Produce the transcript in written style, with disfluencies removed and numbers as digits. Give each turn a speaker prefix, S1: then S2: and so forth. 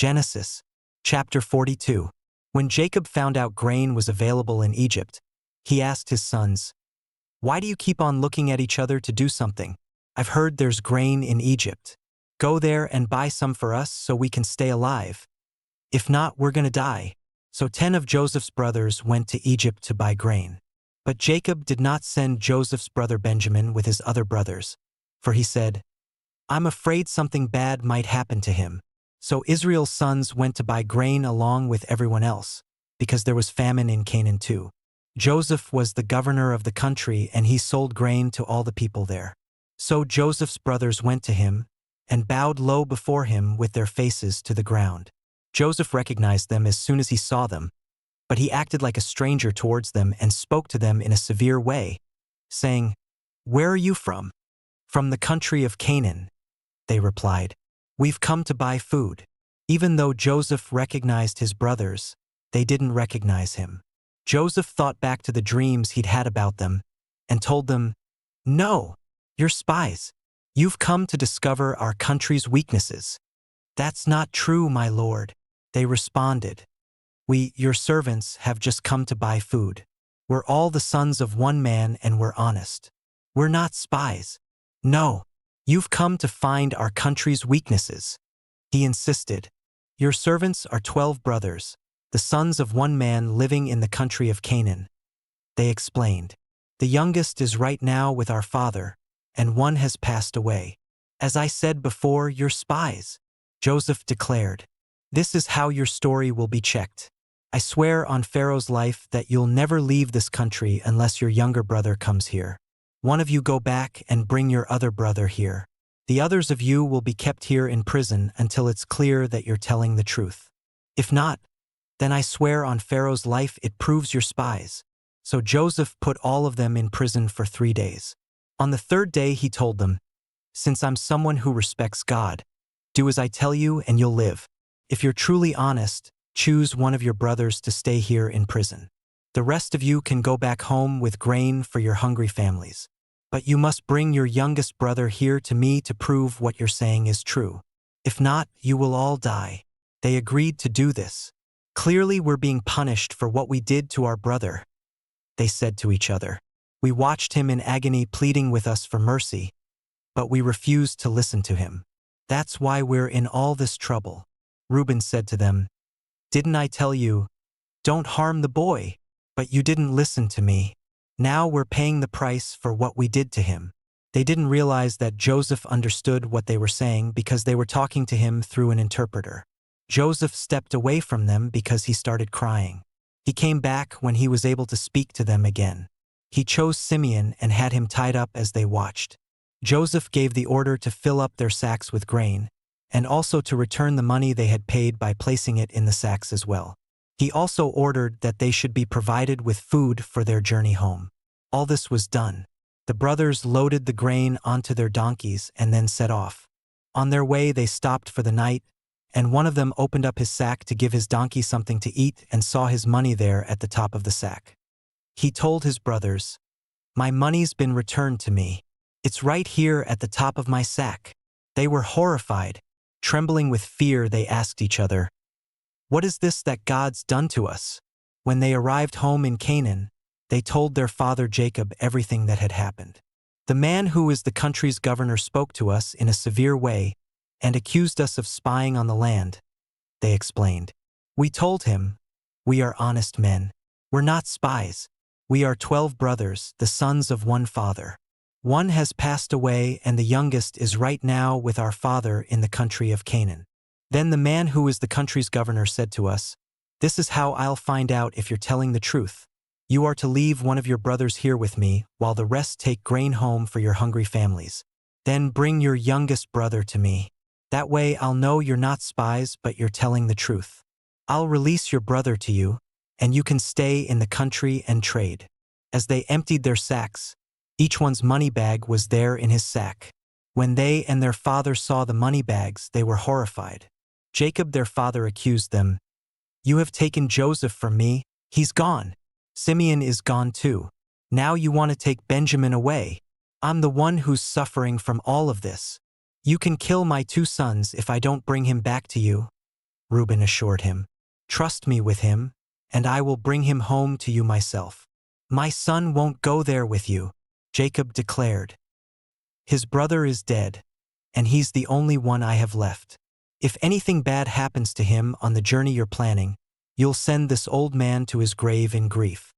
S1: Genesis, chapter 42. When Jacob found out grain was available in Egypt, he asked his sons, "Why do you keep on looking at each other to do something? I've heard there's grain in Egypt. Go there and buy some for us so we can stay alive. If not, we're gonna die." So 10 of Joseph's brothers went to Egypt to buy grain. But Jacob did not send Joseph's brother Benjamin with his other brothers, for he said, "I'm afraid something bad might happen to him." So Israel's sons went to buy grain along with everyone else, because there was famine in Canaan too. Joseph was the governor of the country, and he sold grain to all the people there. So Joseph's brothers went to him and bowed low before him with their faces to the ground. Joseph recognized them as soon as he saw them, but he acted like a stranger towards them and spoke to them in a severe way, saying, "Where are you from?" "From the country of Canaan," they replied. "We've come to buy food." Even though Joseph recognized his brothers, they didn't recognize him. Joseph thought back to the dreams he'd had about them and told them, "No, you're spies. You've come to discover our country's weaknesses." "That's not true, my lord," they responded. "We, your servants, have just come to buy food. We're all the sons of one man and we're honest. We're not spies." "No, you've come to find our country's weaknesses," he insisted. "Your servants are 12 brothers, the sons of one man living in the country of Canaan," they explained. "The youngest is right now with our father, and one has passed away." "As I said before, you're spies," Joseph declared. "This is how your story will be checked. I swear on Pharaoh's life that you'll never leave this country unless your younger brother comes here. One of you go back and bring your other brother here. The others of you will be kept here in prison until it's clear that you're telling the truth. If not, then I swear on Pharaoh's life it proves you're spies." So Joseph put all of them in prison for 3 days. On the third day he told them, "Since I'm someone who respects God, do as I tell you and you'll live. If you're truly honest, choose one of your brothers to stay here in prison. The rest of you can go back home with grain for your hungry families. But you must bring your youngest brother here to me to prove what you're saying is true. If not, you will all die." They agreed to do this. "Clearly we're being punished for what we did to our brother," they said to each other. "We watched him in agony pleading with us for mercy, but we refused to listen to him. That's why we're in all this trouble." Reuben said to them, "Didn't I tell you, don't harm the boy? But you didn't listen to me. Now we're paying the price for what we did to him." They didn't realize that Joseph understood what they were saying because they were talking to him through an interpreter. Joseph stepped away from them because he started crying. He came back when he was able to speak to them again. He chose Simeon and had him tied up as they watched. Joseph gave the order to fill up their sacks with grain, and also to return the money they had paid by placing it in the sacks as well. He also ordered that they should be provided with food for their journey home. All this was done. The brothers loaded the grain onto their donkeys and then set off. On their way they stopped for the night, and one of them opened up his sack to give his donkey something to eat and saw his money there at the top of the sack. He told his brothers, "My money's been returned to me. It's right here at the top of my sack." They were horrified. Trembling with fear, they asked each other, "What is this that God's done to us?" When they arrived home in Canaan, they told their father Jacob everything that had happened. "The man who is the country's governor spoke to us in a severe way and accused us of spying on the land," they explained. "We told him, 'We are honest men. We're not spies. We are 12 brothers, the sons of one father. One has passed away and the youngest is right now with our father in the country of Canaan.' Then the man who is the country's governor said to us, 'This is how I'll find out if you're telling the truth. You are to leave one of your brothers here with me while the rest take grain home for your hungry families. Then bring your youngest brother to me. That way I'll know you're not spies but you're telling the truth. I'll release your brother to you, and you can stay in the country and trade.' As they emptied their sacks, each one's money bag was there in his sack. When they and their father saw the money bags, they were horrified. Jacob, their father, accused them, 'You have taken Joseph from me. He's gone. Simeon is gone too. Now you want to take Benjamin away. I'm the one who's suffering from all of this. You can kill my 2 sons if I don't bring him back to you.' Reuben assured him. Trust me with him, and I will bring him home to you myself. My son won't go there with you, Jacob declared. His brother is dead, and he's the only one I have left. If anything bad happens to him on the journey you're planning, you'll send this old man to his grave in grief.